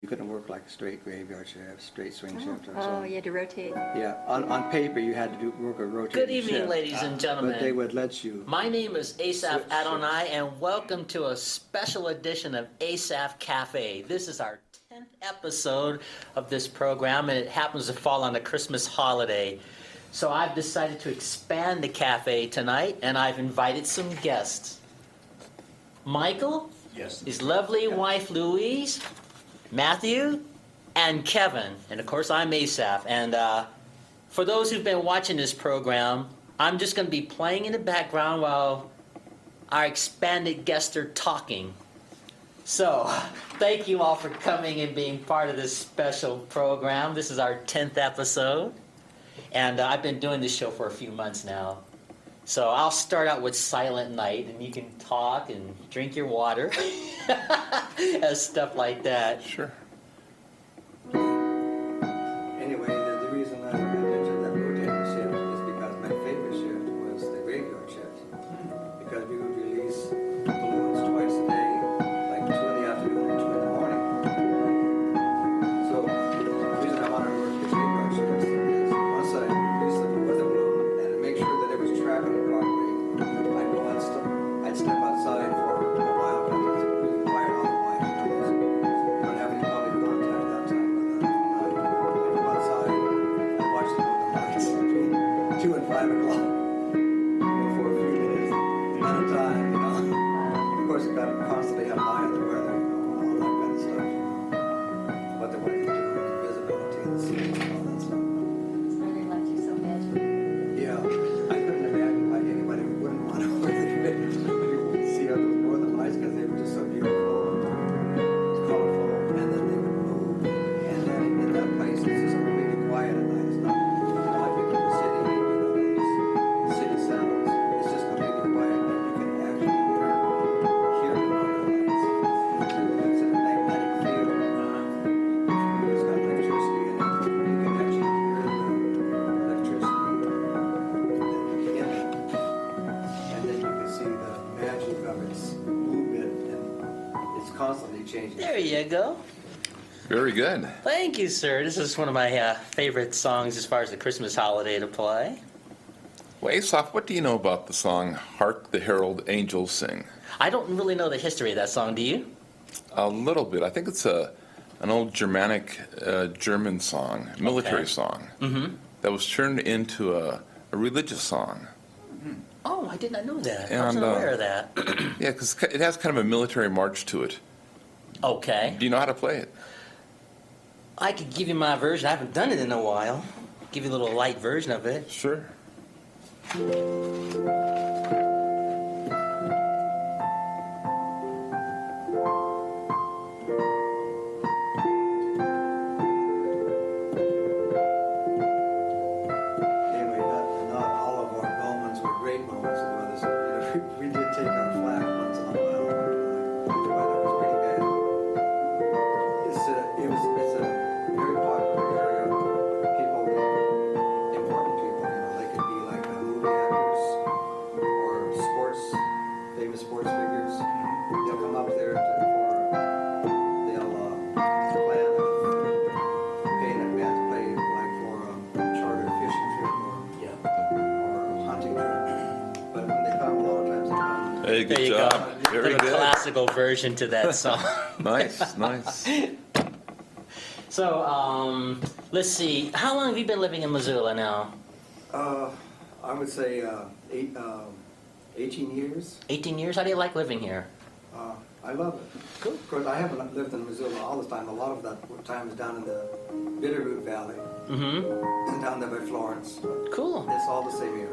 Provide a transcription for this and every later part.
You couldn't work like a straight graveyard shift, straight swing shift. Or Oh, you had to rotate. Yeah, on paper you had to work a rotating Good evening, shift, ladies and gentlemen. but they would let you. My name is Asaph Switch Adonai, and welcome to a special edition of Asaph Cafe. This is our 10th episode of this program, and it happens to fall on the Christmas holiday. So I've decided to expand the cafe tonight, and I've invited some guests. Michael, Yes. his lovely wife Louise, Matthew, and Kevin. And of course, I'm Asaph. And for those who've been watching this program, I'm just going to be playing in the background while our expanded guests are talking. So, thank you all for coming and being part of this special program. This is our 10th episode. And I've been doing this show for a few months now. So I'll start out with Silent Night, and you can talk and drink your water, and stuff like that. Sure. Anyway, the reason I mentioned that rotating shift is because my favorite shift was the graveyard shift. Because we would release balloons twice a day, like 2 in the afternoon and 2 in the morning. So the reason I wanted to work the graveyard shift is once I release them with a balloon and make sure that it was tracking the Broadway, I'd step outside for a while because it's really quiet on the line. You don't have any public contact that time with them. I'd go outside and watch the Northern Lights between 2 and 5 o'clock for a few minutes at a time, you know. Of course, you got to constantly have an eye on the weather, you know, all that kind of stuff, you know. What the weather's doing, the visibility of the city, and all that stuff. So they liked you so bad. Yeah, I couldn't imagine why anybody wouldn't want to work the graveyard. See how those Northern Lights, because they were just so beautiful, colorful, and then they would move. And then in that place, it's just completely quiet at night. It's not like you're in the city, you know, these city sounds. It's just completely quiet, and you can actually hear the Northern Lights. It's a magnetic field. It's got electricity in it. You can actually hear the electricity in it. And then you can see the magic of its movement, and it's constantly changing. There you go. Very good. Thank you, sir. This is one of my favorite songs as far as the Christmas holiday to play. Well, Asaph, what do you know about the song "Hark the Herald Angels Sing"? I don't really know the history of that song, do you? A little bit. I think it's an old Germanic German song, military Okay. song, Mm-hmm. that was turned into a religious song. Oh, I did not know that. I And, wasn't aware of that. Yeah, because it has kind of a military march to it. Okay. Do you know how to play it? I could give you my version. I haven't done it in a while. Give you a little light version of it. Sure. Anyway, not all of our moments were great moments. It was, you know, we did take our flack once in a while. The weather was pretty bad. It's a very popular area. People, important people, you know, they could be like movie actors or famous sports figures. They'll come up there they'll plan pay in advance, pay like for a charter fishing trip or hunting trip. But when they come, a lot of times they come. Hey, good There you job. go. Very Little good. classical version to that song. Nice, nice. So, let's see. How long have you been living in Missoula now? I would say 18 years. 18 years? How do you like living here? I love it. Cool. Of course, I haven't lived in Missoula all the time. A lot of that time is down in the Bitterroot Valley Mm-hmm. and down there by Florence. But Cool. it's all the same area.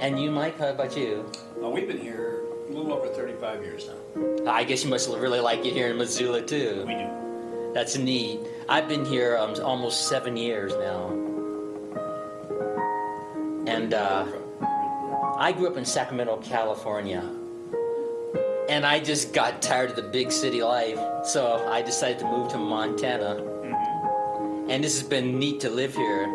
And you, Mike, how about you? We've been here a little over 35 years now. I guess you must really like it here in Missoula, too. We do. That's neat. I've been here almost 7 years now. And I grew up in Sacramento, California. And I just got tired of the big city life. So I decided to move to Montana. And this has been neat to live here.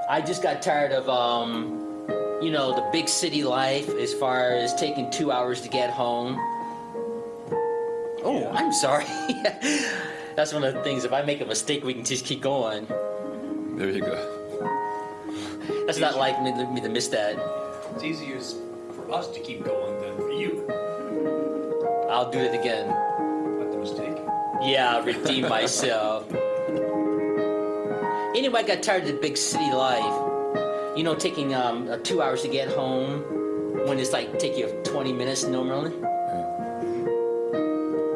I just got tired of, the big city life as far as taking 2 hours to get home. Oh, Yeah. I'm sorry. That's one of the things. If I make a mistake, we can just keep going. There you go. That's not like me to miss that. It's easier for us to keep going than for you. I'll do it again. What the mistake? Yeah, redeem myself. Anyway, I got tired of the big city life. You know, taking 2 hours to get home when it's like take you 20 minutes normally.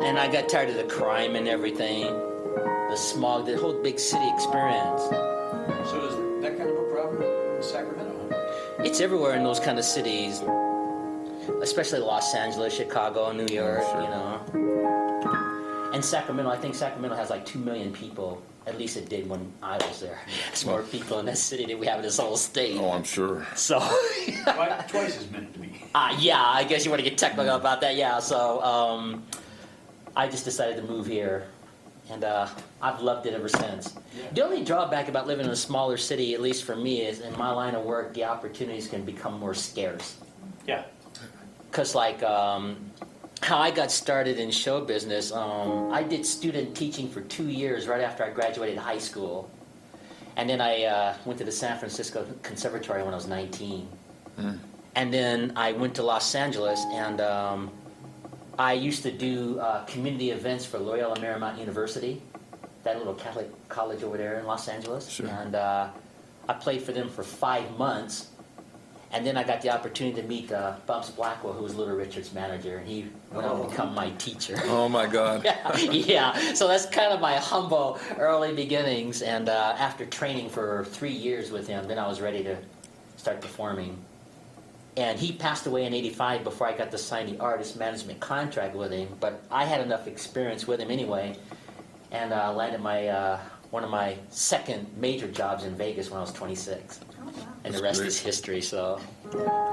And I got tired of the crime and everything, the smog, the whole big city experience. So is that kind of a problem in Sacramento? It's everywhere in those kind of cities, especially Los Angeles, Chicago, New York, sure. you know. And Sacramento, I think Sacramento has like 2 million people. At least it did when I was there. There's more people in that city than we have in this whole state. Oh, I'm sure. So, Twice as many to me. yeah, I guess you want to get technical about that. Yeah, so I just decided to move here. And I've loved it ever since. Yeah. The only drawback about living in a smaller city, at least for me, is in my line of work, the opportunities can become more scarce. Yeah. Because like how I got started in show business, I did student teaching for 2 years right after I graduated high school. And then I went to the San Francisco Conservatory when I was 19. And then I went to Los Angeles, and I used to do community events for Loyola Marymount University, that little Catholic college over there in Los Angeles. Sure. And I played for them for 5 months. And then I got the opportunity to meet Bumps Blackwell, who was Little Richard's manager, and he went on to become my teacher. Oh my God. Yeah, so that's kind of my humble early beginnings. And after training for 3 years with him, then I was ready to start performing. And he passed away in '85 before I got to sign the artist management contract with him. But I had enough experience with him anyway, and landed my one of my second major jobs in Vegas when I was 26. And the rest great. is history. So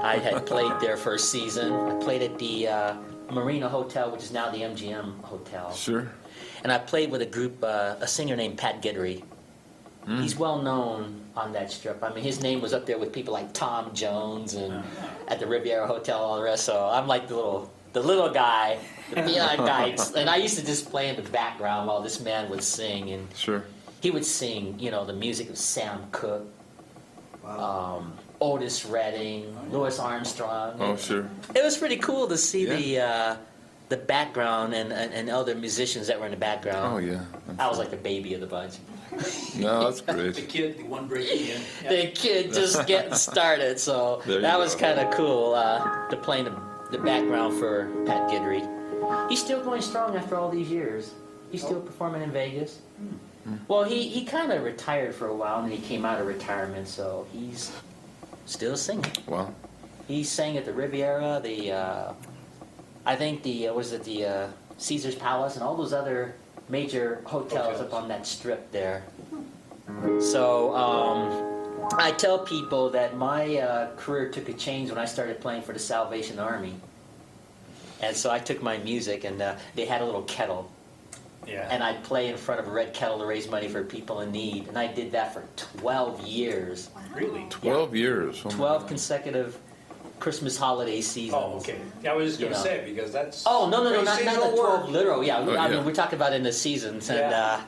I had played there for a season. I played at the Marina Hotel, which is now the MGM Hotel. Sure. And I played with a group, a singer named Pat Guidry. He's well known on that strip. I mean, his name was up there with people like Tom Jones and at the Riviera Hotel, all the rest. So I'm like the little guy, the peanut guy. And I used to just play in the background while this man would sing. And Sure. he would sing, you know, the music of Sam Cooke, Wow. Otis Redding, Louis Armstrong. Oh, sure. It was pretty cool to see the background and other musicians that were in the background. Oh, yeah. I was like the baby of the bunch. No, that's The great. kid, the one breaking in. Yeah. The kid just getting started, so There you that was go. kind of cool to play in the background for Pat Guidry. He's still going strong after all these years. He's still performing in Vegas. Well, he kind of retired for a while, and then he came out of retirement, so he's still singing. Wow. He sang at the Riviera, I think the Caesar's Palace, and all those other major hotels up on that strip there. So I tell people that my career took a change when I started playing for the Salvation Army. And so I took my music, and they had a little kettle. Yeah. And I'd play in front of a red kettle to raise money for people in need. And I did that for 12 years. Really? 12 years. Oh, my 12 God. consecutive Christmas holiday seasons. Oh, okay. Yeah, I was just going You to know. say, because that's... Oh, no, very not seasonal the 12 work. literal. Yeah, Oh, I yeah. mean, we're talking about in the seasons. And Yeah.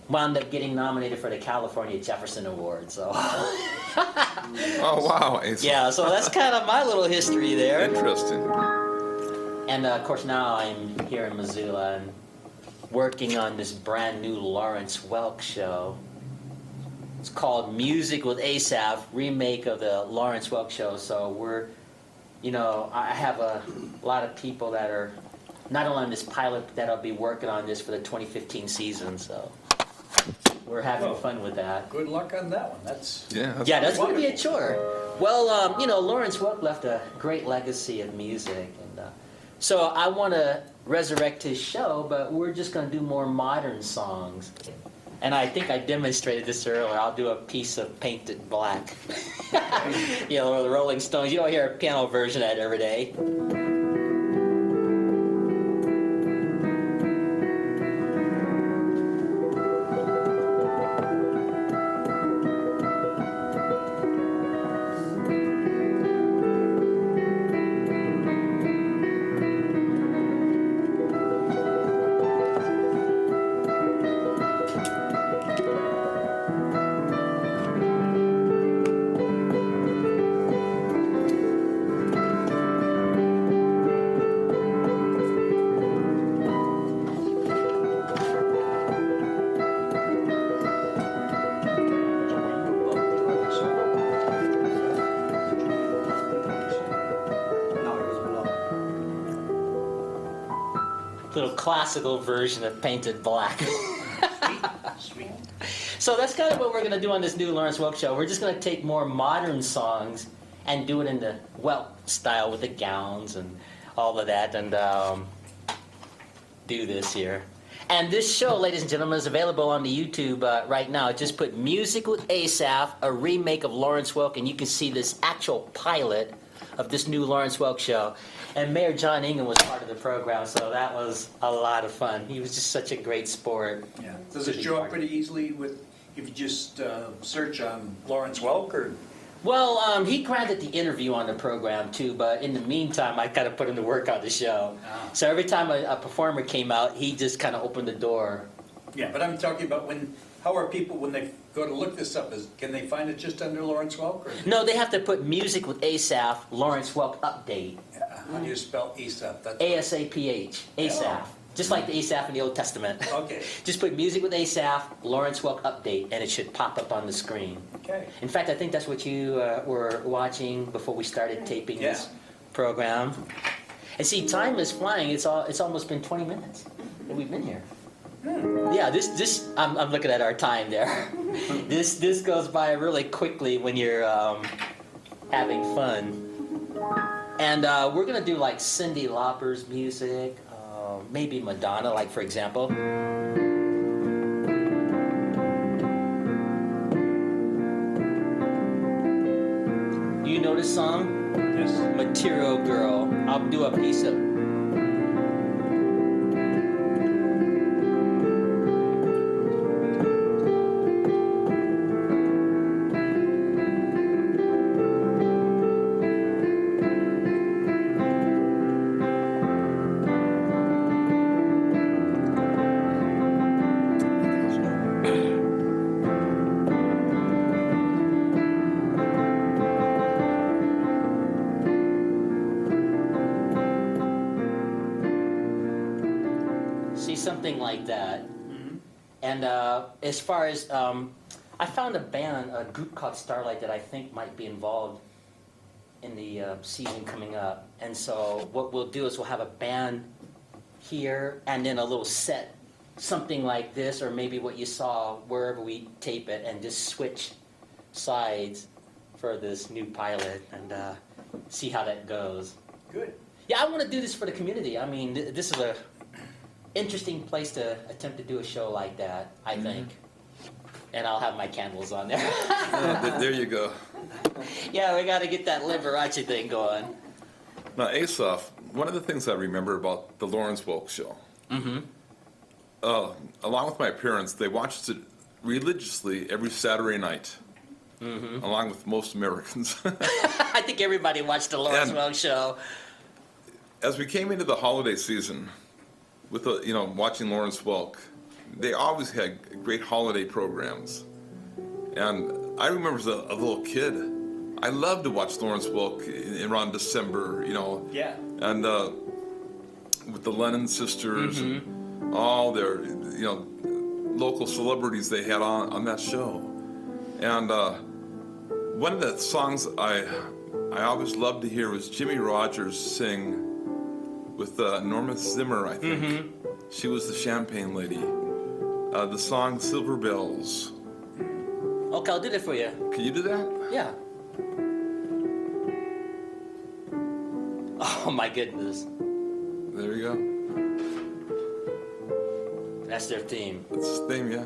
wound up getting nominated for the California Jefferson Award. So, Oh, wow. It's yeah, so that's kind of my little history there. interesting. And of course, now I'm here in Missoula and working on this brand new Lawrence Welk show. It's called Music with Asaph, remake of the Lawrence Welk show. So we're, I have a lot of people that are not only on this pilot, but that'll be working on this for the 2015 season. So we're having Whoa. fun with that. Good luck on that one. That's... Yeah. Yeah, that's going to be a wonderful. chore. Well, Lawrence Welk left a great legacy of music, and so I want to resurrect his show, but we're just going to do more modern songs. And I think I demonstrated this earlier. I'll do a piece of Painted Black. The Rolling Stones. You don't hear a piano version of that every day. classical version of Painted Black. Sweet. So that's kind of what we're going to do on this new Lawrence Welk show. We're just going to take more modern songs and do it in the Welk style with the gowns and all of that, and do this here. And this show, ladies and gentlemen, is available on the YouTube right now. Just put Music with Asaph, a remake of Lawrence Welk, and you can see this actual pilot of this new Lawrence Welk show. And Mayor John Ingham was part of the program, so that was a lot of fun. He was just such a great sport. Yeah. Does it show up pretty easily with if you just search on Lawrence Welk or? Well, he granted the interview on the program too, but in the meantime, I kind of put him to work on the show. Ah. So every time a performer came out, he just kind of opened the door. Yeah, but I'm talking about how are people when they go to look this up? Can they find it just under Lawrence Welk? Or? No, they have to put Music with Asaph, Lawrence Welk Update. How do you spell Asaph? That's A-S-A-P-H, Asaph. Just like the Asaph in the Old Testament. Okay. Just put Music with Asaph, Lawrence Welk Update, and it should pop up on the screen. Okay. In fact, I think that's what you were watching before we started taping this program. And see, time is flying. It's almost been 20 minutes that we've been here. Yeah, this I'm looking at our time there. This goes by really quickly when you're having fun. And we're gonna do like Cyndi Lauper's music, maybe Madonna, like for example. You know this song? Yes. Material Girl. I'll do a piece of. Something like that. Mm-hmm. And as far as I found a group called Starlight that I think might be involved in the season coming up. And so what we'll do is we'll have a band here and then a little set, something like this, or maybe what you saw wherever we tape it, and just switch sides for this new pilot and see how that goes. Good. Yeah, I want to do this for the community. I mean, this is a interesting place to attempt to do a show like that, I think. And I'll have my candles on there. There you go. Yeah, we got to get that Liberace thing going. Now, Asaph, one of the things I remember about the Lawrence Welk show, along with my parents, they watched it religiously every Saturday night, along with most Americans. I think everybody watched the Lawrence Welk show. As we came into the holiday season, with watching Lawrence Welk, they always had great holiday programs. And I remember as a little kid, I loved to watch Lawrence Welk around December, Yeah. and with the Lennon sisters and all their, local celebrities they had on that show. And one of the songs I always loved to hear was Jimmy Rogers sing with Norma Zimmer, I think. She was the Champagne Lady. The song Silver Bells. Okay, I'll do that for you. Can you do that? Yeah. Oh my goodness. There you go. That's their theme. That's the theme, yeah.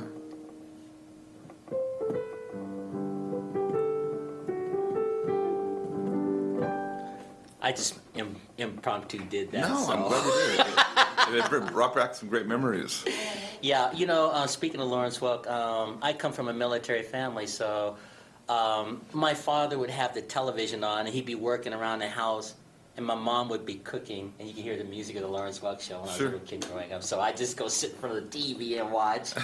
I just impromptu did that. No, so. I'm glad you did. It brought back some great memories. Yeah, speaking of Lawrence Welk, I come from a military family, so my father would have the television on, and he'd be working around the house, and my mom would be cooking, and you could hear the music of the Lawrence Welk show when I was a little kid growing up. So I just go sit in front of the TV and watch.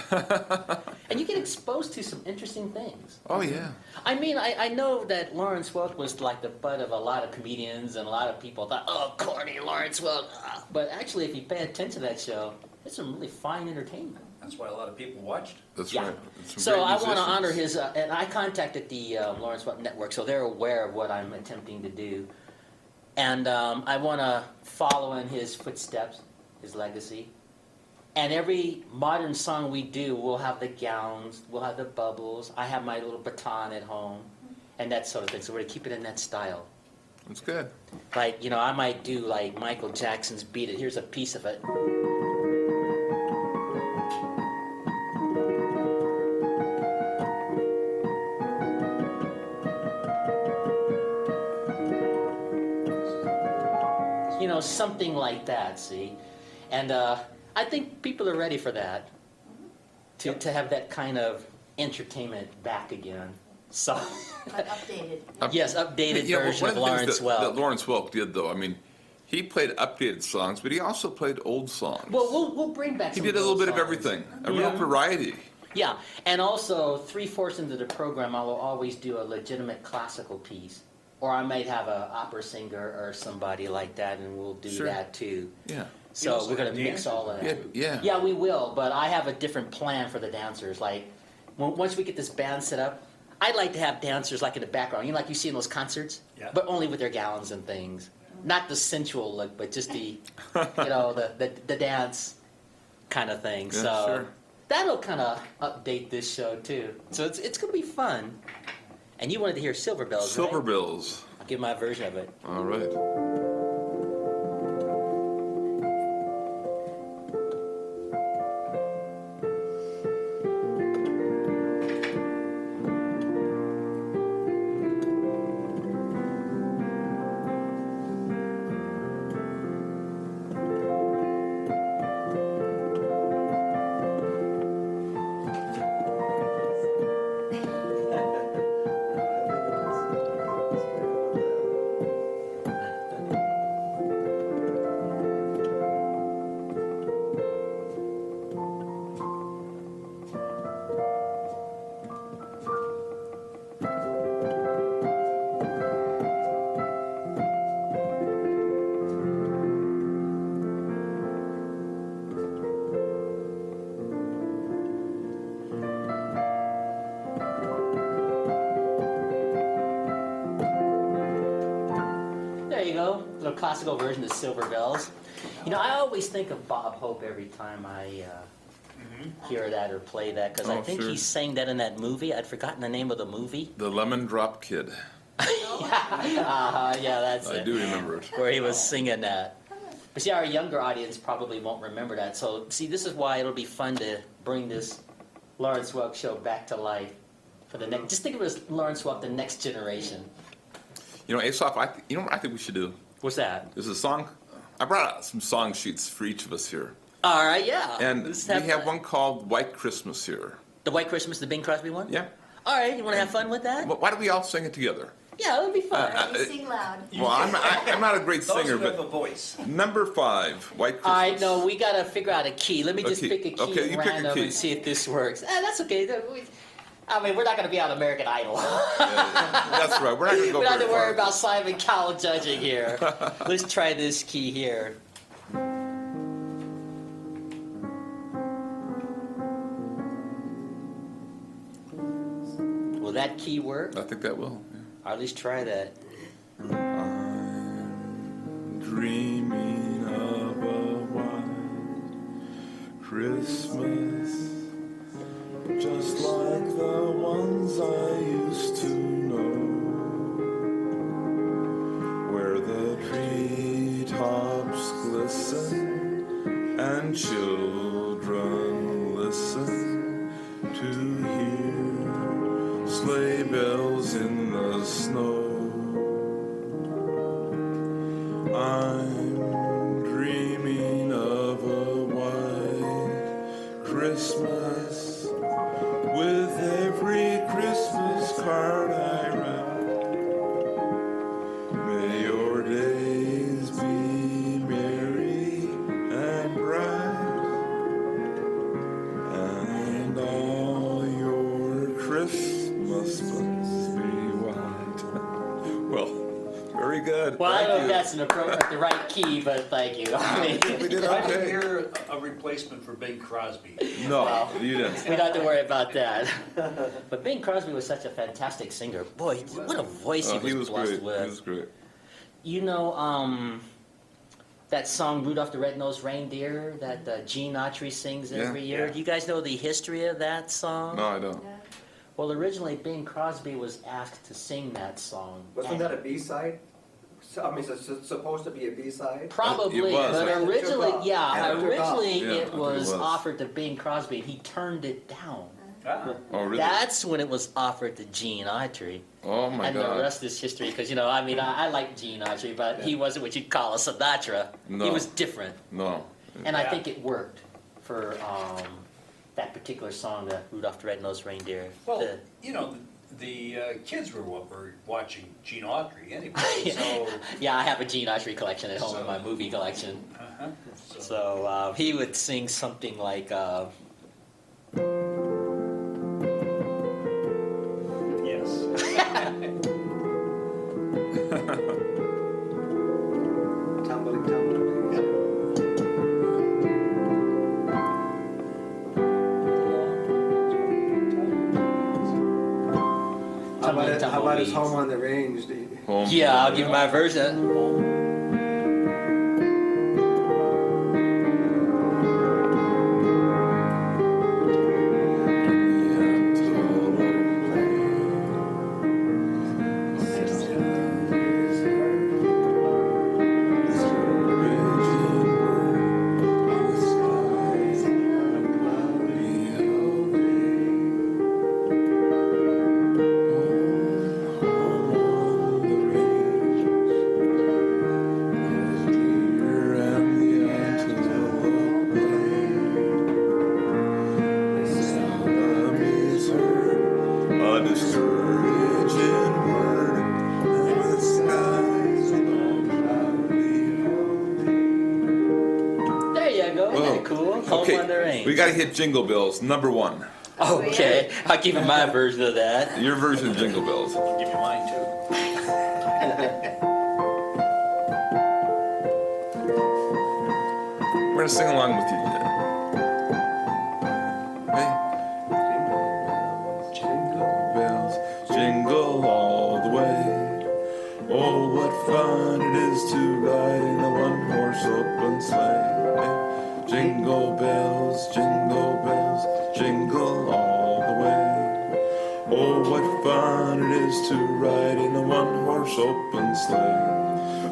And you get exposed to some interesting things. Oh, yeah. I mean, I know that Lawrence Welk was like the butt of a lot of comedians, and a lot of people thought, oh, corny Lawrence Welk. But actually, if you pay attention to that show, it's some really fine entertainment. That's why a lot of people watched. That's right. Some So great I want to musicians. honor his, and I contacted the Lawrence Welk Network, so they're aware of what I'm attempting to do. And I want to follow in his footsteps, his legacy, And every modern song we do, we'll have the gowns, we'll have the bubbles. I have my little baton at home, and that sort of thing. So we're going to keep it in that style. That's good. Like, you know, I might do like Michael Jackson's Beat It. Here's a piece of it. You know, something like that, see? And I think people are ready for that, to have that kind of entertainment back again. So, But updated. yes, updated Yeah, well, version of one the Lawrence things that Welk. Lawrence Welk did, though, I mean, he played updated songs, but he also played old songs. Well, we'll bring back he some did a little old bit of songs. everything, a real Yeah. variety. Yeah, and also 3/4 into the program, I will always do a legitimate classical piece. Or I might have an opera singer or somebody like that, and we'll do Sure. that too. Yeah. So also we're going to have mix all of that. Yeah. Yeah, we will, but I have a different plan for the dancers. Like, once we get this band set up, I'd like to have dancers like in the background, you know, like you see in those concerts, Yeah. but only with their gowns and things. Not the sensual look, but just the, you know, the dance kind of thing. Yeah, So sure. that'll kind of update this show too. So it's going to be fun. And you wanted to hear Silver Bells, Silver right? Bills. I'll give my version of it. All right. There you go, little classical version of Silver Bells. You know, I always think of Bob Hope every time I hear that or play that, because I Oh, think sure. he sang that in that movie. I'd forgotten the name of the movie. The Lemon Drop Kid. Yeah, that's I it. do remember it. Where he was singing that. But see, our younger audience probably won't remember that. So, see, this is why it'll be fun to bring this Lawrence Welk show back to life for the next. Just think of it as Lawrence Welk, the next generation. You know, Asaph, you know what I think we should do? What's that? There's a song. I brought out some song sheets for each of us here. All right, yeah. And Let's we have fun. one called White Christmas here. The White Christmas, the Bing Crosby one? Yeah. All right, you want to have fun with that? Why don't we all sing it together? Yeah, it'll be fun. You sing loud. Well, I'm not a great Those singer, who have a but voice. number 5, White Christmas. All right, no, we got to figure out a key. Let me A just key. pick a key Okay, you pick a random key. and see if this works. That's okay. I mean, we're not going to be on American Idol. That's right. We're not going to go We don't have very to worry far. about Simon Cowell judging here. Let's try this key here. Will that key work? I think that will. Yeah. Or at least try that. I'm dreaming of a white Christmas, just like the ones I used to know, where the treetops glisten and children listen to hear sleigh bells in the snow. I'm dreaming of a white Christmas, with every Christmas card I write. May your days be merry and bright, and all your Christmases be white. Well, very good. Well, I Thank don't know if you. that's the right key, but thank you. I mean, We did I didn't okay. hear a replacement for Bing Crosby. No, you didn't. we don't have to worry about that. But Bing Crosby was such a fantastic singer. Boy, what a voice Oh, he was blessed great. with. He was great. You know, that song Rudolph the Red-Nosed Reindeer that Gene Autry sings every year. Yeah. Do you guys know the history of that song? No, I don't. Well, originally Bing Crosby was asked to sing that song. Wasn't that a B-side? I mean, it's supposed to be a B-side? Probably, It was, but like- originally, Yeah, it took originally off. Yeah, I it think it was was. offered to Bing Crosby, and he turned it down. Ah, Oh, really? That's when it was offered to Gene Autry. Oh my And the God. rest is history, because, you know, I mean, I like Gene Autry, but he wasn't what you'd call a Sinatra. He No. was different. No. And I Yeah. think it worked for that particular song, Rudolph the Red-Nosed Reindeer. well, The- you know, the kids were watching Gene Autry anyway, so. yeah, I have a Gene Autry collection at home in So- my movie collection. Uh-huh. So he would sing something like, Yes. Tumbling, tumbling. How about his Home on the Range? Home. yeah, I'll give you my version. There you go. Isn't that cool? Home on the Range. We got to hit Jingle Bells, number one. Okay, I'll give you my version of that. Your version of Jingle Bells. I'll give you mine too. We're going to sing along with you today. Hey. Jingle bells, jingle all the way. Oh, what fun it is to ride in a one-horse open sleigh. Hey. Jingle bells, jingle all the way. Oh, what fun it is to ride in a one-horse open sleigh.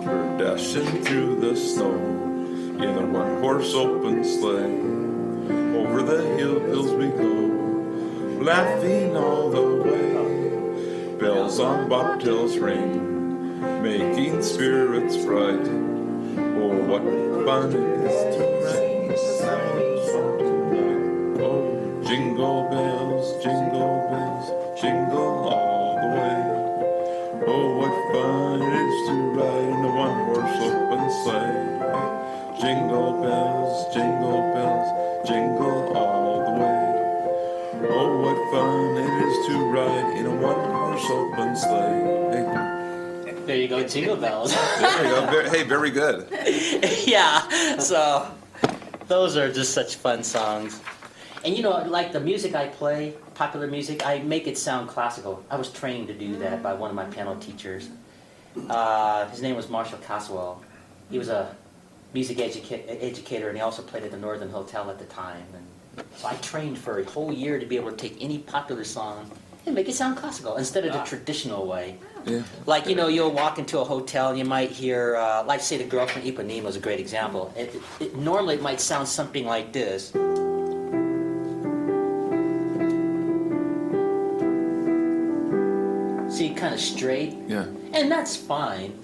We're dashing through the snow in a one-horse open sleigh. Over the hills we go, laughing all the way. Bells on bobtails ring, making spirits bright. Oh, what fun it is to ride the sounds of tonight. Oh, jingle bells, jingle all the way. Oh, what fun it is to ride in a one-horse open sleigh. Jingle bells, jingle all the way. Oh, what fun it is to ride in a one-horse open sleigh. There you go, Jingle Bells. Hey, there you go. Hey, very good. yeah, so those are just such fun songs. And you know, like the music I play, popular music, I make it sound classical. I was trained to do that by one of my piano teachers. His name was Marshall Caswell. He was a music educator, and he also played at the Northern Hotel at the time. And so I trained for a whole year to be able to take any popular song and make it sound classical instead of the traditional way. Yeah. Like, you know, you'll walk into a hotel and you might hear, like say the Girl from Ipanema is a great example. Normally it might sound something like this. See, kind of straight. Yeah. And that's fine.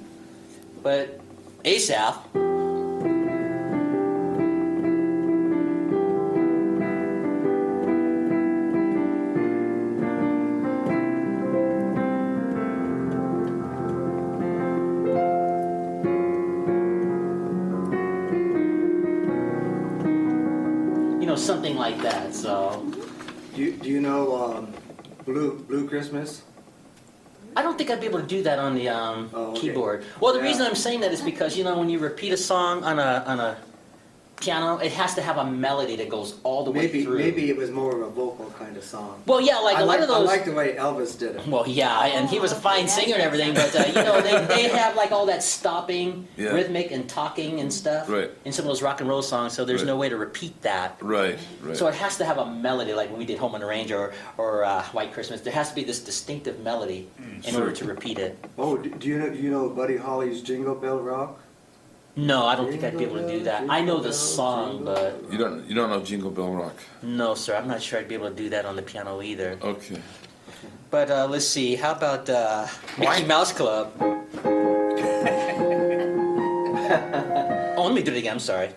But Asaph, you know, something like that, so. Do you know Blue Christmas? I don't think I'd be able to do that on the okay. keyboard. Well, the Yeah. reason I'm saying that is because, you know, when you repeat a song on a piano, it has to have a melody that goes all the way through. Maybe it was more of a vocal kind of song. Well, yeah, like a lot of those. I like the way Elvis did it. Well, yeah, and he was a fine singer and everything, but they have like all that stopping, rhythmic, and talking and stuff in some of those rock and roll songs. So there's no way to repeat that. Right. So it has to have a melody, like when we did Home on the Range or White Christmas. There has to be this distinctive melody in order to repeat it. Oh, do you know Buddy Holly's Jingle Bell Rock? No, I don't think I'd be able to do that. I know the song, but You don't know Jingle Bell Rock? no, sir, I'm not sure I'd be able to do that on the piano either. Okay. But let's see, how about Mickey Mouse Club? Oh, let me do it again. I'm sorry.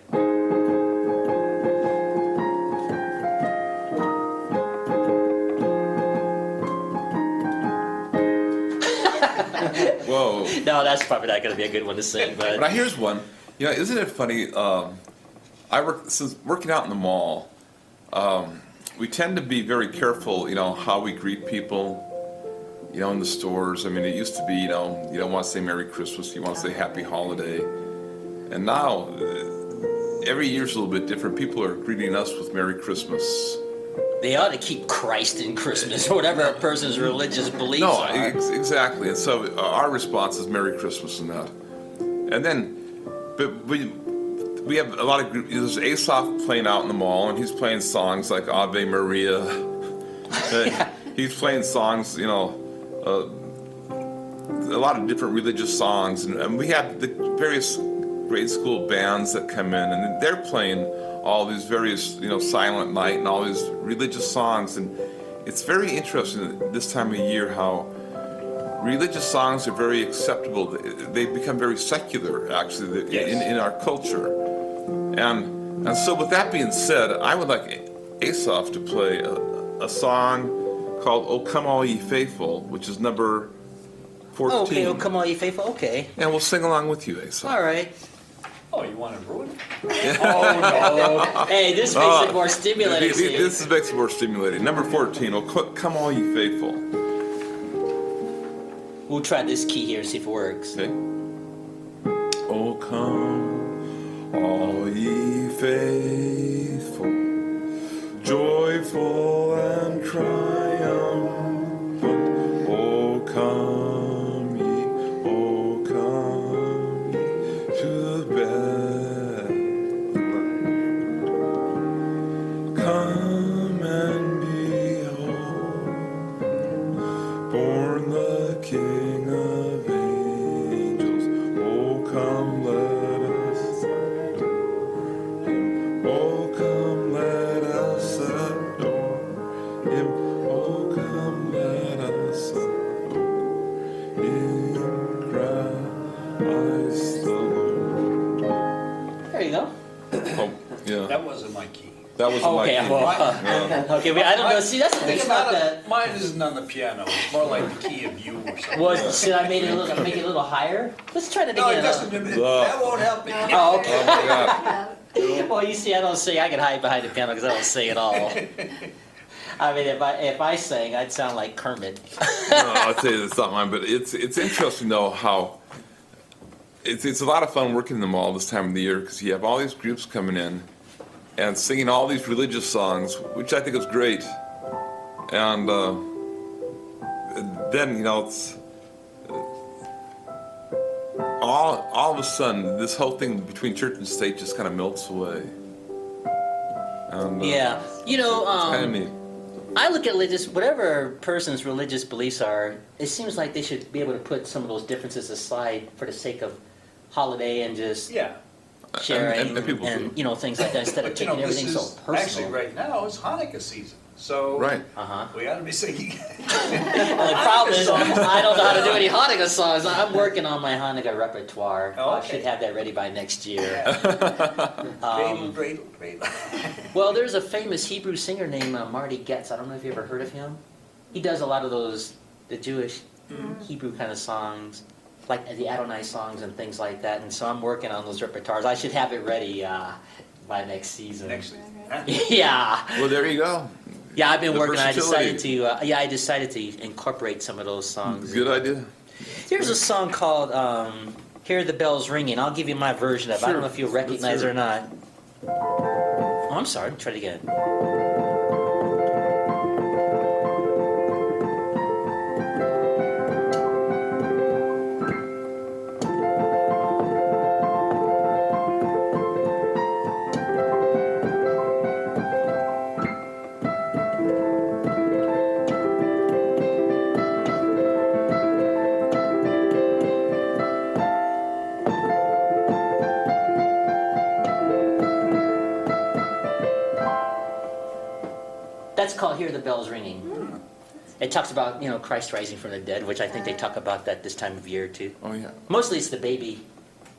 Whoa. No, that's probably not going to be a good one to sing, but Now here's one. You know, isn't it funny? Since working out in the mall, we tend to be very careful. You know how we greet people. You know, in the stores. I mean, it used to be, you don't want to say Merry Christmas. You want to say Happy Holiday. And now, every year's a little bit different. People are greeting us with Merry Christmas. they ought to keep Christ in Christmas, or whatever a person's religious beliefs are. Exactly. And so our response is Merry Christmas and that. And then, but we have a lot of groups. There's Asaph playing out in the mall, and he's playing songs like Ave Maria. Yeah. He's playing songs, a lot of different religious songs, and we have the various grade school bands that come in, and they're playing all these various, Silent Night and all these religious songs, and it's very interesting this time of year how religious songs are very acceptable. They become very secular, actually, in our culture. And so with that being said, I would like Asaph to play a song called "O Come All Ye Faithful," which is number 14. Okay, oh, come all ye faithful, okay. And we'll sing along with you, Asaph. All right. Oh, you want to ruin it? Oh, no. Hey, this makes it more stimulating. see? This makes it more stimulating. Number 14, "O Come All Ye Faithful." We'll try this key here and see if it works. Okay. "O come, all ye faithful, joyful and triumphant. O come ye, to the bed. Come and behold, born the King of angels. Oh, come, let us adore him. Oh, come, let us adore him. Oh, come, let us adore in Christ the Lord." There you go. Oh, yeah. That wasn't my key. That was Okay, my key. well, Yeah. okay, I don't know. See, that's the thing It's about not that. mine isn't on the piano. It's more like the key of you or something. Should I make it a little higher? Let's try that No, it again. doesn't. That won't help me. Oh, okay. Oh my God. Well, you see, I don't sing. I can hide behind the piano because I don't sing at all. I mean, if I sang, I'd sound like Kermit. No, I'll tell you, it's not mine, but it's interesting though how it's a lot of fun working in the mall this time of the year because you have all these groups coming in and singing all these religious songs, which I think is great. And then it's all of a sudden this whole thing between church and state just kind of melts away. And, Yeah, it's kind of neat. I look at whatever a person's religious beliefs are, it seems like they should be able to put some of those differences aside for the sake of holiday and just Yeah. sharing And people do. Things like that instead of But taking everything so personal. actually right now it's Hanukkah season. So Right. Uh-huh. we ought to be singing. Well, the problem is I don't know how to do any Hanukkah songs. I'm working on my Hanukkah repertoire. Oh, I okay. should have that ready by next year. Dreidel, dreidel, dreidel. Well, there's a famous Hebrew singer named Marty Getz. I don't know if you ever heard of him. He does a lot of the Jewish Hebrew kind of songs, like the Adonai songs and things like that. And so I'm working on those repertoires. I should have it ready by next season. Next. Yeah. Well, there you go. Yeah, I've been The working. I decided versatility. to. I decided to incorporate some of those songs. Good idea. Here's a song called "Hear the Bells Ringing." I'll give you my version of it. I don't know if you'll Let's recognize it hear or not. Oh, I'm sorry. Try it again. That's called Hear the Bells Ringing. It talks about, Christ rising from the dead, which I think they talk about that this time of year too. Oh, yeah. Mostly it's the baby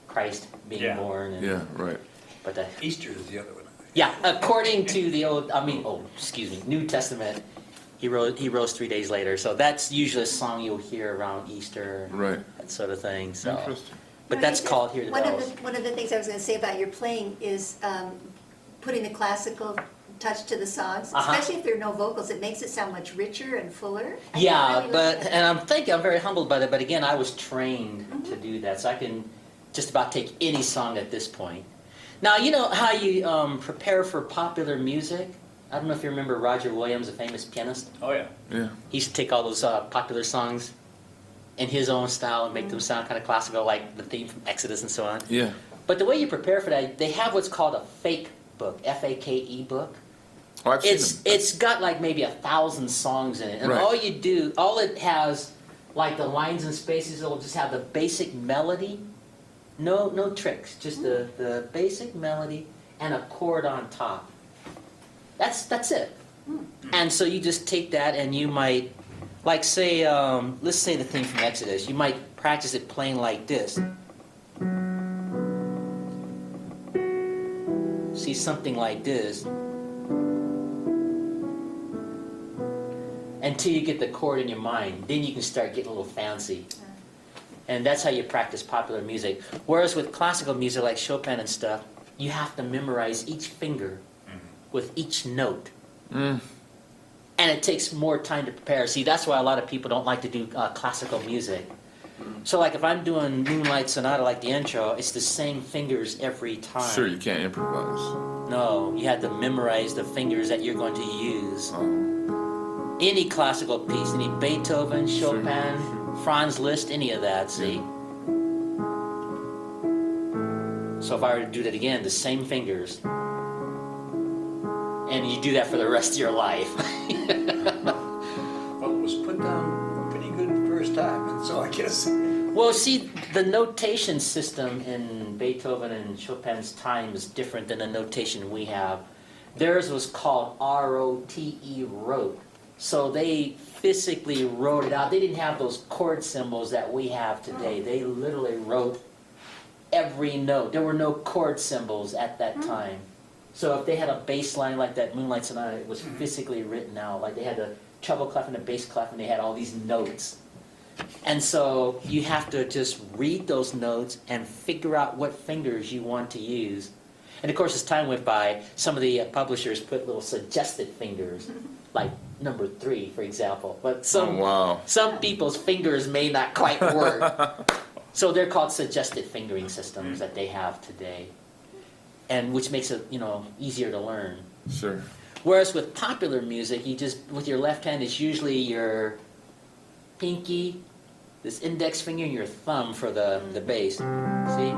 Christ being Yeah. born. And, Yeah, right. But the, Easter is the other one. yeah, according to the New Testament, he rose 3 days later. So that's usually a song you'll hear around Easter, Right. that sort of thing. So, Interesting. but that's called Hear the Bells. One of the things I was going to say about your playing is putting the classical touch to the songs, especially if there are no vocals. It makes it sound much richer and fuller. Yeah, really like that. and I'm very humbled by that. But again, I was trained to do that, so I can just about take any song at this point. Now, you know how you prepare for popular music? I don't know if you remember Roger Williams, a famous pianist. Oh, yeah. Yeah. He used to take all those popular songs in his own style and make them sound kind of classical, like the theme from Exodus and so on. Yeah. But the way you prepare for that, they have what's called a fake book, F-A-K-E book. Oh, I've seen them. It's got like maybe 1,000 songs in it, and Right. all it has, like the lines and spaces, it'll just have the basic melody, no tricks, just the basic melody and a chord on top. That's it. And so you just take that and you might, like say, let's say the theme from Exodus, you might practice it playing like this. See, something like this. Until you get the chord in your mind, then you can start getting a little fancy. And that's how you practice popular music. Whereas with classical music like Chopin and stuff, you have to memorize each finger with each note. Mm. And it takes more time to prepare. See, that's why a lot of people don't like to do classical music. So like if I'm doing Moonlight Sonata, like the intro, it's the same fingers every time. Sure, you can't improvise. No, you have to memorize the fingers that you're going to use. Any classical piece, any Beethoven, Chopin, Franz Liszt, any of that, see? So if I were to do that again, the same fingers. And you do that for the rest of your life. Well, it was put down pretty good first time, and so I guess. Well, see, the notation system in Beethoven and Chopin's time is different than the notation we have. Theirs was called R-O-T-E, wrote. So they physically wrote it out. They didn't have those chord symbols that we have today. They literally wrote every note. There were no chord symbols at that time. So if they had a bass line like that Moonlight Sonata, it was physically written out. Like they had a treble clef and a bass clef, and they had all these notes. And so you have to just read those notes and figure out what fingers you want to use. And of course, as time went by, some of the publishers put little suggested fingers, like number 3, for example. But some people's fingers may not quite work. So they're called suggested fingering systems that they have today, and which makes it, easier to learn. Sure. Whereas with popular music, you just, with your left hand, it's usually your pinky, this index finger, and your thumb for the bass. See?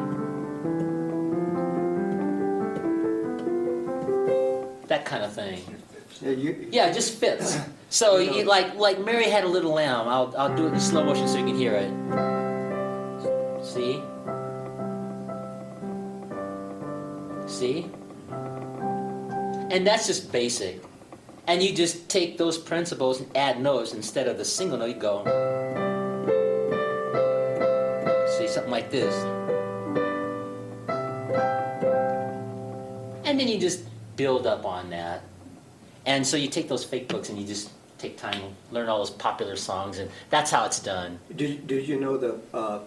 That kind of thing. Yeah, it just fits. So you like Mary Had a Little Lamb. I'll do it in slow motion so you can hear it. See? See? And that's just basic. And you just take those principles and add notes instead of the single note. You go. See, something like this. And then you just build up on that. And so you take those fake books and you just take time and learn all those popular songs, and that's how it's done. Did you know the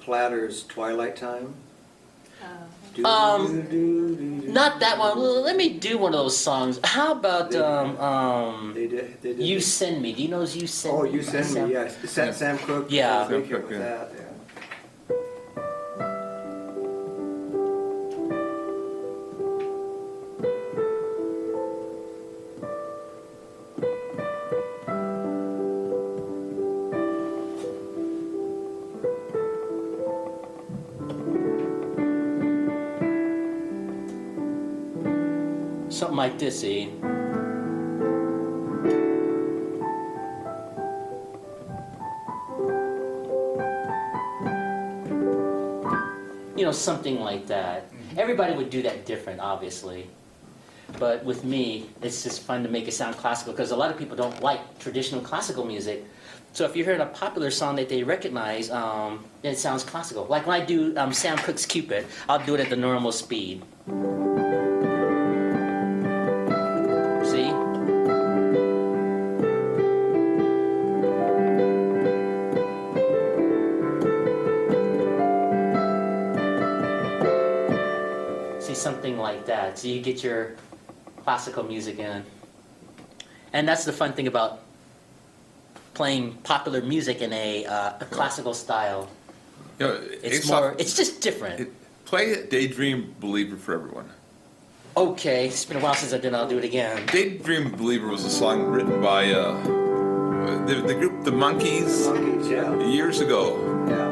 Platter's Twilight Time? Not that one. Well, let me do one of those songs. How about They did. You Send Me? Do you know You Send Me? Oh, You Send Me, yes. Sam Cooke. Yeah. was a big Sam hit Cooke, with yeah. that, yeah. something like this, see? You know, something like that. Everybody would do that different, obviously. But with me, it's just fun to make it sound classical because a lot of people don't like traditional classical music. So if you heard a popular song that they recognize, it sounds classical. Like when I do Sam Cooke's Cupid, I'll do it at the normal speed. See? See, something like that. So you get your classical music in. And that's the fun thing about playing popular music in a classical style. You know, It's just different. Play Daydream Believer for everyone. Okay, it's been a while since I did it, I'll do it again. Daydream Believer was a song written by the group The Monkees Monkeys, yeah. years ago. Yeah.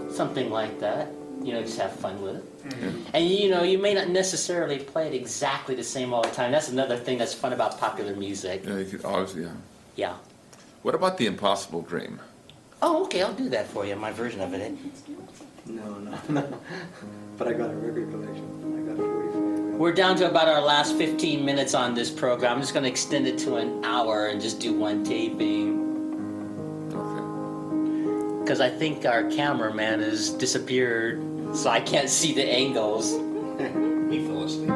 Something like that. You know, just have fun with it. Mm-hmm. And you know, you may not necessarily play it exactly the same all the time. That's another thing that's fun about popular music. Yeah, you could obviously. Yeah. Yeah. What about The Impossible Dream? Oh, okay, I'll do that for you, my version of it. No. But I got a record collection. I got 45. We're down to about our last 15 minutes on this program. I'm just going to extend it to an hour and just do one taping. Okay. Because I think our cameraman has disappeared, so I can't see the angles. He fell asleep.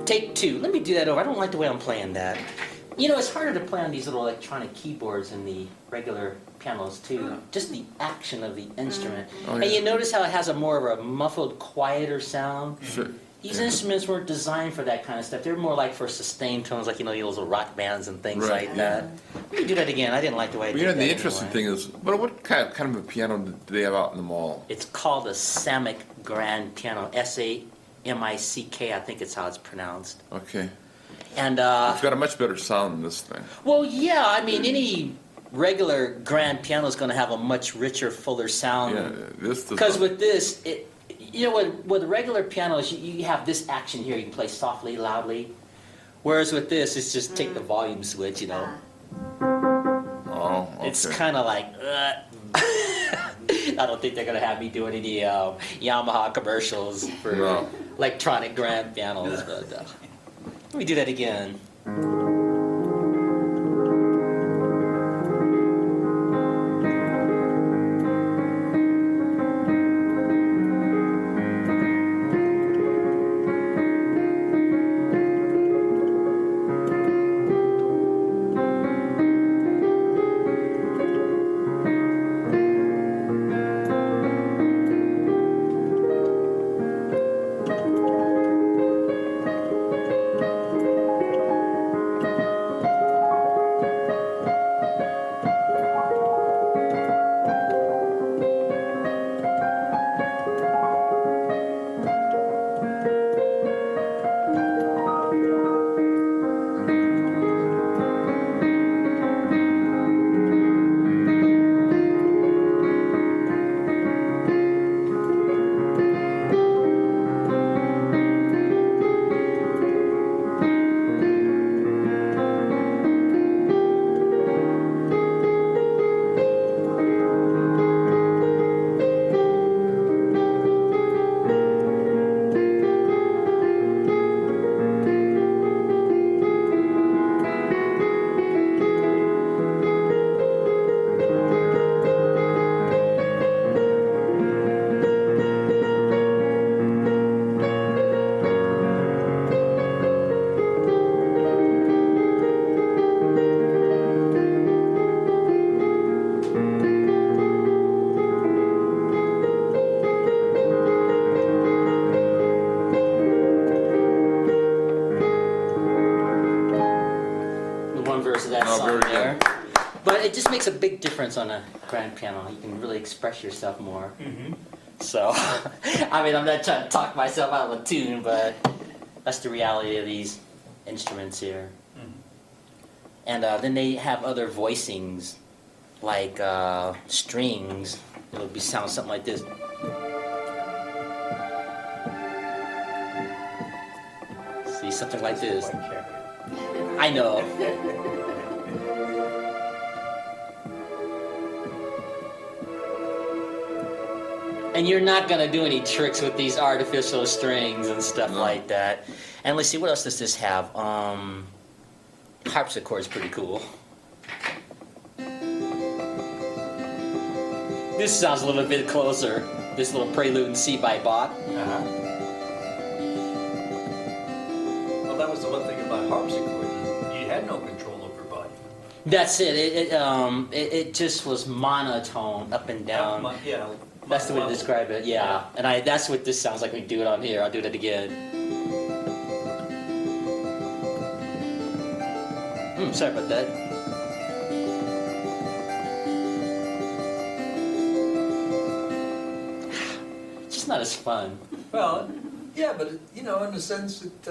Take two. Let me do that over. I don't like the way I'm playing that. You know, it's harder to play on these little electronic keyboards than the regular pianos too. Just the action of the instrument. Oh, And yeah. you notice how it has a more of a muffled, quieter sound? Sure. These Yeah. instruments weren't designed for that kind of stuff. They're more like for sustained tones, like, you know, those rock bands and things Right, like yeah. that. Let me do that again. I didn't like the way I Well, did you know, that the interesting anyway. thing is, what kind of a piano do they have out in the mall? It's called a Samick Grand Piano. S-A-M-I-C-K, I think it's how it's pronounced. Okay. And, It's got a much better sound than this thing. well, yeah, I mean, any regular grand piano is going to have a much richer, fuller sound. Yeah, this does Because not- with this, you know, with regular pianos, you have this action here. You can play softly, loudly. Whereas with this, it's just take the volume switch, you know. Oh, okay. It's kind of like, I don't think they're going to have me doing any Yamaha commercials for No. electronic grand pianos. But let me do that again. chorus of that Oh, song very there. good. But it just makes a big difference on a grand piano. You can really express yourself more. So, I mean, I'm not trying to talk myself out of a tune, but that's the reality of these instruments here. And then they have other voicings, like strings. It'll be sound something like this. See, something like this. I know. And you're not gonna do any tricks with these artificial strings and stuff like that. And let's see, what else does this have? Harpsichord's pretty cool. This sounds a little bit closer. This little Prelude in C by Bach. Well, that was the one thing about harpsichord. You had no control over volume. That's it. It just was monotone, up and down. Yeah. That's the way to describe it. Yeah, and that's what this sounds like when we do it on here. I'll do that again. Sorry about that. It's just not as fun. Well, yeah, but in a sense, it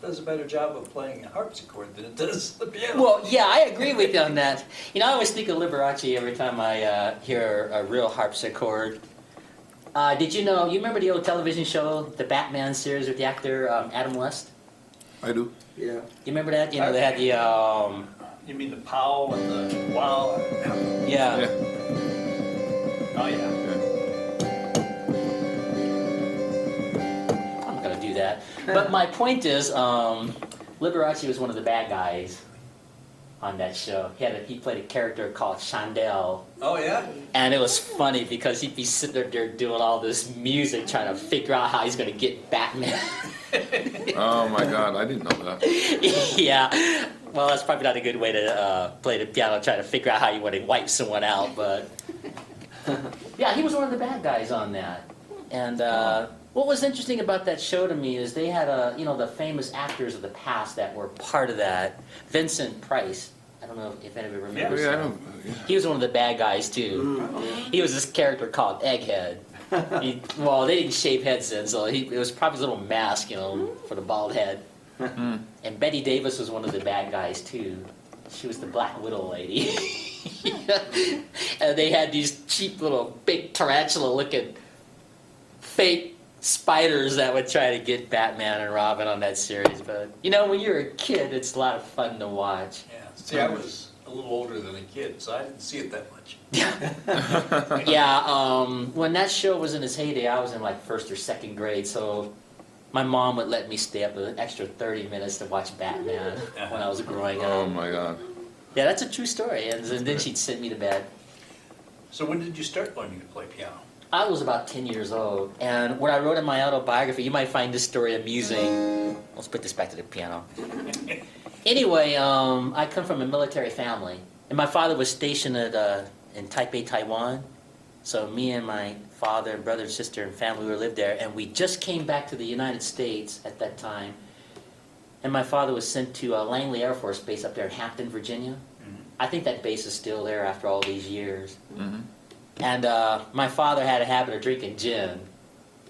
does a better job of playing a harpsichord than it does the piano. Well, yeah, I agree with you on that. I always think of Liberace every time I hear a real harpsichord. Did you remember the old television show, the Batman series with the actor Adam West? I do. Yeah. You remember that? They had the, You mean the pow and the wow? yeah. Yeah. Oh, yeah. I'm not going to do that. But my point is, Liberace was one of the bad guys on that show. He played a character called Chandel. Oh, yeah? And it was funny because he'd be sitting there doing all this music, trying to figure out how he's going to get Batman. Oh my God, I didn't know that. Yeah. Well, that's probably not a good way to play the piano, trying to figure out how you want to wipe someone out. But yeah, he was one of the bad guys on that. And what was interesting about that show to me is they had the famous actors of the past that were part of that. Vincent Price. I don't know if anybody remembers. Yeah, I him. know. Yeah. He was one of the bad guys too. He was this character called Egghead. They didn't shave heads then, so it was probably his little mask, for the bald head. And Betty Davis was one of the bad guys too. She was the Black Widow lady. And they had these cheap little big tarantula-looking fake spiders that would try to get Batman and Robin on that series. But when you're a kid, it's a lot of fun to watch. Yeah. See, I was a little older than a kid, so I didn't see it that much. Yeah, when that show was in its heyday, I was in like first or second grade, so my mom would let me stay up an extra 30 minutes to watch Batman when I was growing up. Oh my God. Yeah, that's a true story, and then she'd send me to bed. So when did you start learning to play piano? I was about 10 years old, and what I wrote in my autobiography, you might find this story amusing. Let's put this back to the piano. Anyway, I come from a military family, and my father was stationed in Taipei, Taiwan. So me and my father and brother and sister and family, we lived there, and we just came back to the United States at that time. And my father was sent to Langley Air Force Base up there in Hampton, Virginia. I think that base is still there after all these years. And my father had a habit of drinking gin.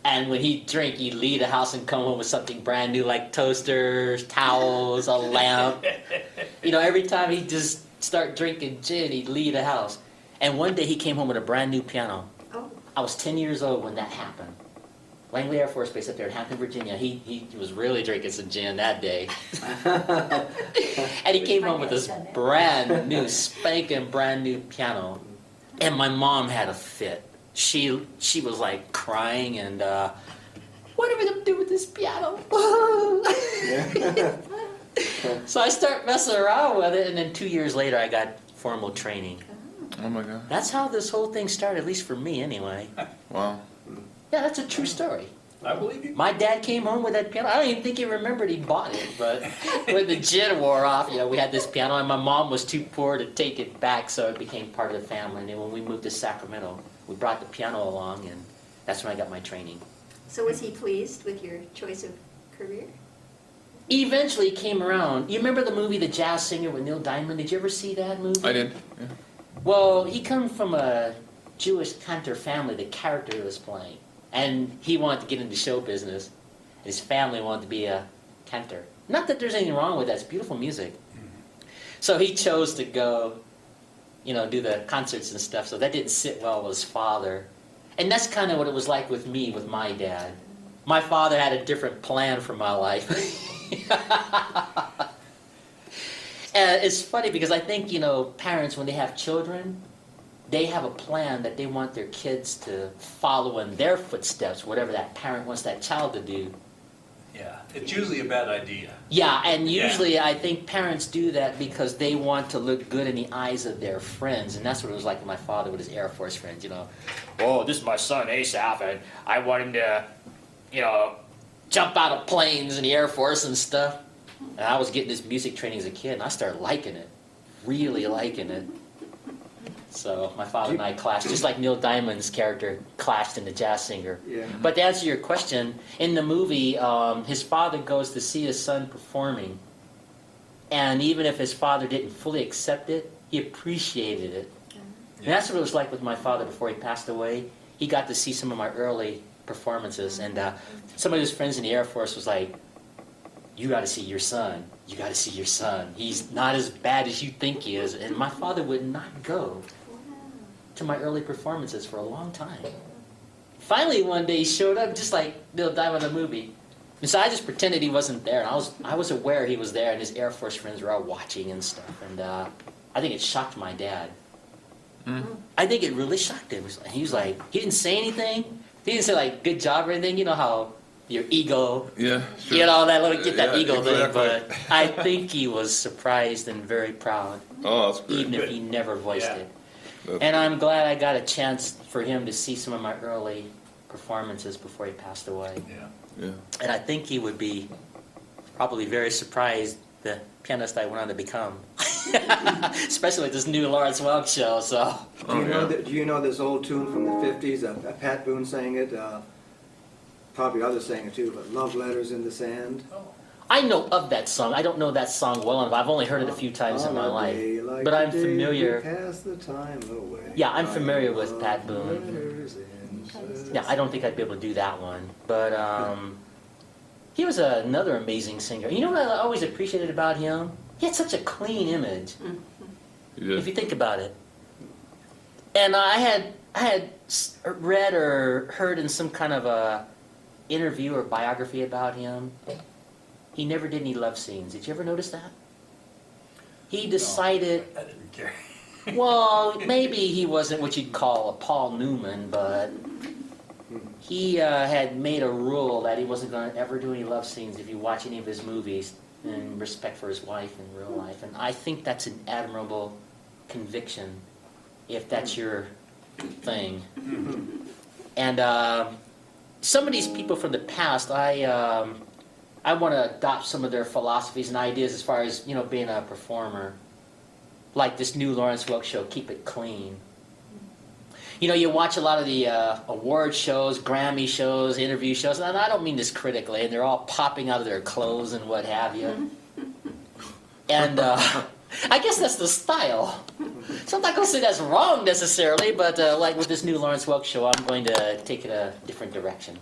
And when he'd drink, he'd leave the house and come home with something brand new, like toasters, towels, a lamp. Every time he'd just start drinking gin, he'd leave the house. And one day he came home with a brand new piano. Oh. I was 10 years old when that happened. Langley Air Force Base up there in Hampton, Virginia. He was really drinking some gin that day. And he came home with this brand new, spanking brand new piano. And my mom had a fit. She was like crying and, what are we going to do with this piano? So I start messing around with it, and then 2 years later I got formal training. Oh my God. That's how this whole thing started, at least for me anyway. Wow. Yeah, that's a true story. I believe you. My dad came home with that piano. I don't even think he remembered he bought it, but when the gin wore off, we had this piano, and my mom was too poor to take it back, so it became part of the family. And then when we moved to Sacramento, we brought the piano along, and that's when I got my training. So was he pleased with your choice of career? eventually came around. You remember the movie The Jazz Singer with Neil Diamond? Did you ever see that movie? I did. Yeah. Well, he comes from a Jewish cantor family, the character he was playing. And he wanted to get into show business. His family wanted to be a cantor. Not that there's anything wrong with that. It's beautiful music. So he chose to go, do the concerts and stuff. So that didn't sit well with his father. And that's kind of what it was like with me, with my dad. My father had a different plan for my life. And it's funny because I think, parents, when they have children, they have a plan that they want their kids to follow in their footsteps, whatever that parent wants that child to do. Yeah, it's usually a bad idea. Yeah, and usually I think parents do that because they want to look good in the eyes of their friends, and that's what it was like with my father with his Air Force friends, Oh, this is my son, Asaph, and I want him to, jump out of planes in the Air Force and stuff. And I was getting this music training as a kid, and I started liking it, really liking it. So my father and I clashed, just like Neil Diamond's character clashed in The Jazz Singer. Yeah. But to answer your question, in the movie, his father goes to see his son performing. And even if his father didn't fully accept it, he appreciated it. And that's what it was like with my father before he passed away. He got to see some of my early performances. And some of his friends in the Air Force was like, you got to see your son. You got to see your son. He's not as bad as you think he is. And my father would not go to my early performances for a long time. Finally, one day he showed up just like Neil Diamond in the movie. And so I just pretended he wasn't there. And I was aware he was there, and his Air Force friends were all watching and stuff. And I think it shocked my dad. I think it really shocked him. He was like, he didn't say anything. He didn't say like, good job or anything. You know how your ego, Yeah, sure. that little get that Yeah, ego exactly. thing. But I think he was surprised and very proud, Oh, that's great. even if he never voiced Yeah. it. That's And I'm glad I got a chance for him to see some of my early performances before he passed away. Yeah. Yeah. And I think he would be probably very surprised the pianist I went on to become. Especially with this new Lawrence Welk show, so. Do you know this old tune from the 50s? Pat Boone sang it. Probably others sang it too, but Love Letters in the Sand. Oh. I know of that song. I don't know that song well enough. I've only heard it a few times in my On a life. day like But I'm today, familiar. we pass the time away. Yeah, I'm by familiar with love Pat Boone. letters in the Yeah, I don't think I'd be able to do that one. But he was another amazing singer. You know what I always appreciated about him? He had such a clean image, You if you did. think about it. And I had read or heard in some kind of a interview or biography about him, he never did any love scenes. Did you ever notice that? He decided, I didn't care. well, maybe he wasn't what you'd call a Paul Newman, but he had made a rule that he wasn't going to ever do any love scenes if you watch any of his movies, in respect for his wife in real life. And I think that's an admirable conviction, if that's your thing. And some of these people from the past, I want to adopt some of their philosophies and ideas as far as, being a performer. Like this new Lawrence Welk show, Keep It Clean. You watch a lot of the award shows, Grammy shows, interview shows, and I don't mean this critically, and they're all popping out of their clothes and what have you. And I guess that's the style. So I'm not going to say that's wrong necessarily, but like with this new Lawrence Welk show, I'm going to take it a different direction.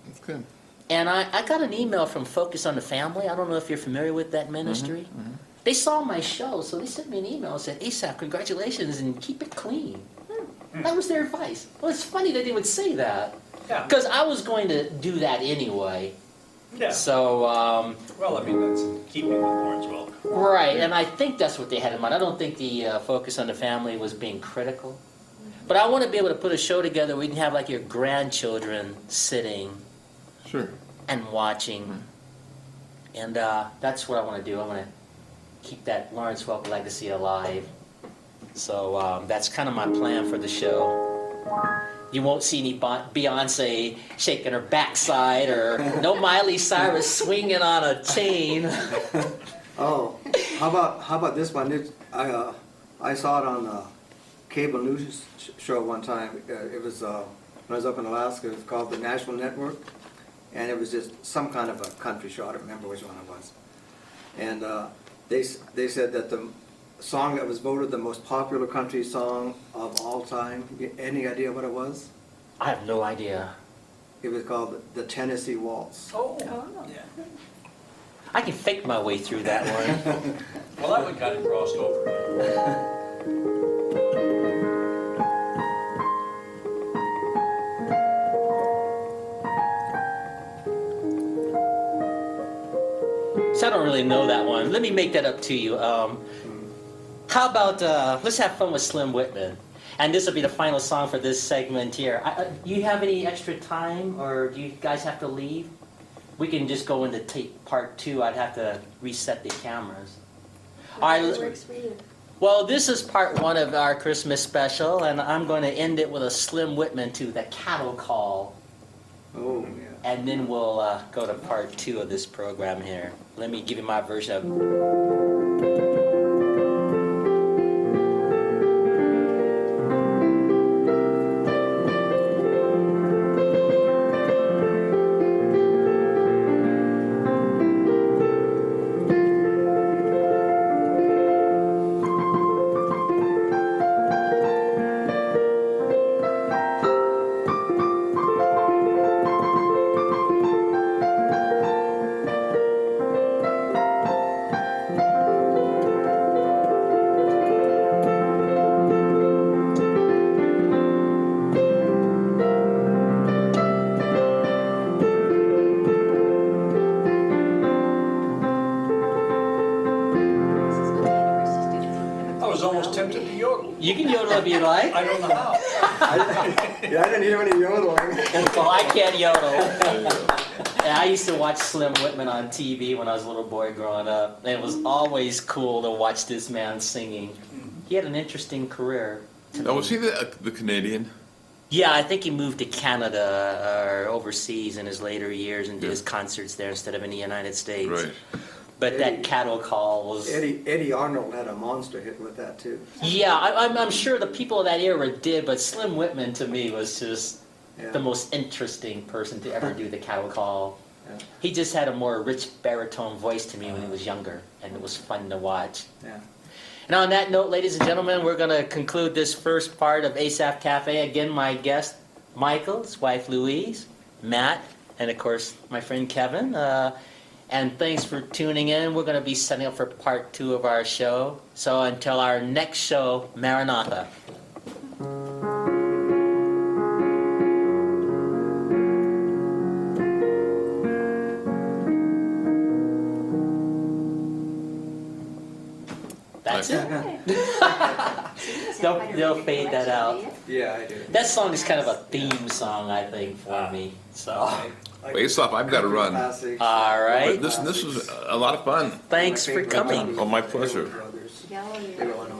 That's good. And I got an email from Focus on the Family. I don't know if you're familiar with that ministry. They saw my show, so they sent me an email and said, Asaph, congratulations, and keep it clean. That was their advice. Well, it's funny that they would say that, Yeah. because I was going to do that anyway. Yeah. So, Well, I mean, that's in keeping with Lawrence Welk. right, and I think that's what they had in mind. I don't think the Focus on the Family was being critical. But I want to be able to put a show together where you can have like your grandchildren sitting Sure. and watching. And that's what I want to do. I want to keep that Lawrence Welk legacy alive. So that's kind of my plan for the show. You won't see any Beyonce shaking her backside or no Miley Cyrus swinging on a chain. Oh, how about this one? I saw it on a cable news show one time. It was when I was up in Alaska. It's called the National Network, and it was just some kind of a country show. I don't remember which one it was. And they said that the song that was voted the most popular country song of all time. Any idea what it was? I have no idea. It was called the Tennessee Waltz. Oh, Oh. yeah. I can fake my way through that one. Well, that one kind of crossed over. So I don't really know that one. Let me make that up to you. How about, let's have fun with Slim Whitman. And this will be the final song for this segment here. Do you have any extra time, or do you guys have to leave? We can just go into tape part 2. I'd have to reset the cameras. All right. Works for you. Well, this is part 1 of our Christmas special, and I'm going to end it with a Slim Whitman to the Cattle Call. Oh, yeah. And then we'll go to part 2 of this program here. Let me give you my version of... Tempted to yodel. You can yodel if you like. I don't know how. I didn't hear any yodeling. Well, I can't yodel. And I used to watch Slim Whitman on TV when I was a little boy growing up. And it was always cool to watch this man singing. He had an interesting career. Now, was he the Canadian? Yeah, I think he moved to Canada or overseas in his later years and did his concerts there instead of in the United States. Right. But that Cattle Call was... Eddie Arnold had a monster hit with that too. Yeah, I'm sure the people of that era did, but Slim Whitman to me was just Yeah. the most interesting person to ever do the Cattle Call. Yeah. He just had a more rich baritone voice to me when he was younger, and it was fun to watch. Yeah. And on that note, ladies and gentlemen, we're going to conclude this first part of Asaph Cafe. Again, my guest, Michael, his wife Louise, Matt, and of course, my friend Kevin. And thanks for tuning in. We're going to be setting up for part 2 of our show. So until our next show, Maranatha. That's it. They'll fade that out. Yeah, I do. That song is kind of a theme song, I think, for me. So, Well, Asaph, I've got to run. Classics. all right. But this was a lot of fun. Thanks for coming. Oh, my pleasure. Yeah,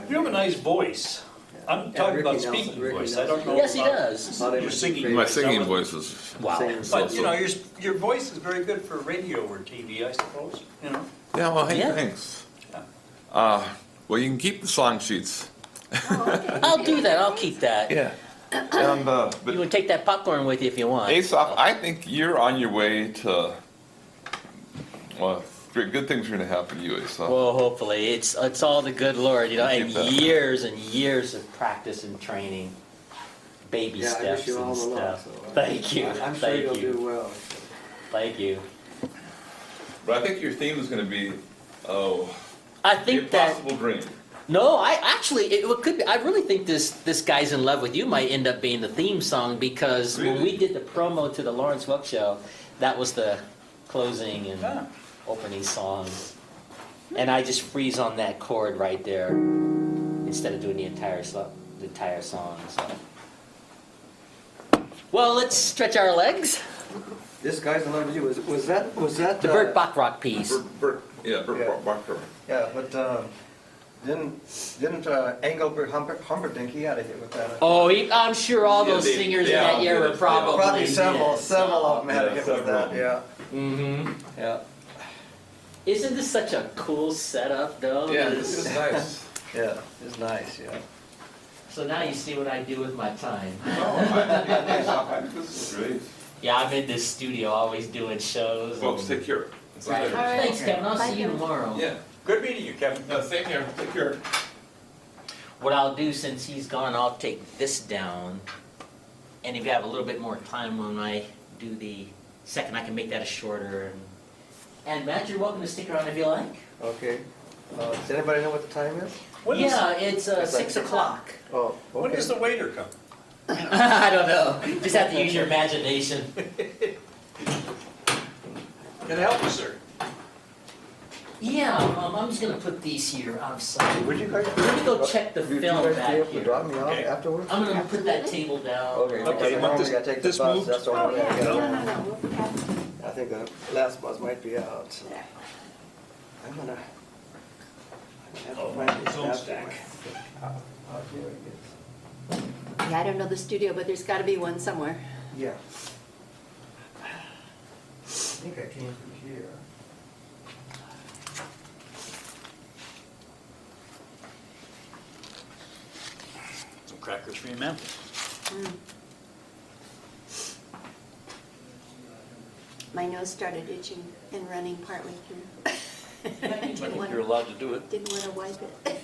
You have a nice voice. I'm talking about Ricky Nelson, speaking Ricky voice. I don't know Yes, he about does. your singing My voice. singing voice is... Wow. But you know, your voice is very good for radio or TV, I suppose. You know. Yeah, well, hey, Yeah. thanks. Yeah. Well, you can keep the song sheets. I'll do that. I'll keep that. Yeah. And, You but can take that popcorn with you if you want. Asaph, I think you're on your way to, well, good things are going to happen to you, Asaph. Well, hopefully. It's all the good Lord, you know, and Keep that. years and years of practice and training. Baby Yeah, I steps wish you all and the luck. stuff. So, Thank you. I'm sure Thank you'll you. do well. Thank you. But I think your theme is going to be, I the think that... impossible dream. No, I actually, it could be, I really think this Guy's in Love with You might end up being the theme song, because when we did the promo to the Lawrence Welk show, that was the closing and opening songs. And I just freeze on that chord right there instead of doing the entire song. So. Well, let's stretch our legs. This Guy's in Love with You. Was that The Burt Bacharach piece. Burt Yeah. Bacharach. Yeah, but didn't Engelbert Humperdinck, he had a hit with that? Oh, I'm sure all those Yeah, singers in yeah, that era yeah, probably Probably did. several of them had a hit with several. that. Yeah. Mm-hmm. Yeah. Isn't this such a cool setup, though? Yeah, this is nice. Yeah. It's nice. Yeah. So now you see what I do with my time. No, I think this is great. Yeah, I'm in this studio always doing shows. Folks, take care. See you Right. later. All right. Thanks, Kevin. I'll Bye, see you Kevin. tomorrow. Yeah. Good meeting you, Kevin. Same here. Take care. What I'll do since he's gone, I'll take this down. And if you have a little bit more time when I do the second, I can make that a shorter. And Matt, you're welcome to stick around if you like. Okay. Does anybody know what the time is? Yeah, it's It's like 6 o'clock. Oh, okay. When does the waiter come? I don't know. Just have to use your imagination. Can I help you, sir? Yeah, I'm just gonna put these here out of sight. Would you guys? Let me go check the Would you film guys back be able to here. drop me off Okay. afterwards? I'm gonna put that table down. Okay. Okay, Because you I want normally this- gotta take the this bus. moved? That's the Oh, only way I yeah, get no, home. no, no, we'll have I think the last bus might be out. So I'm gonna have to find this zone after stack. out here, I guess. Yeah, I don't know the studio, but there's gotta be one somewhere. Yeah. I think I came through here. Some crackers for you, ma'am. Mm. My nose started itching and running partway through. I think you're allowed to do it. Didn't want to wipe it.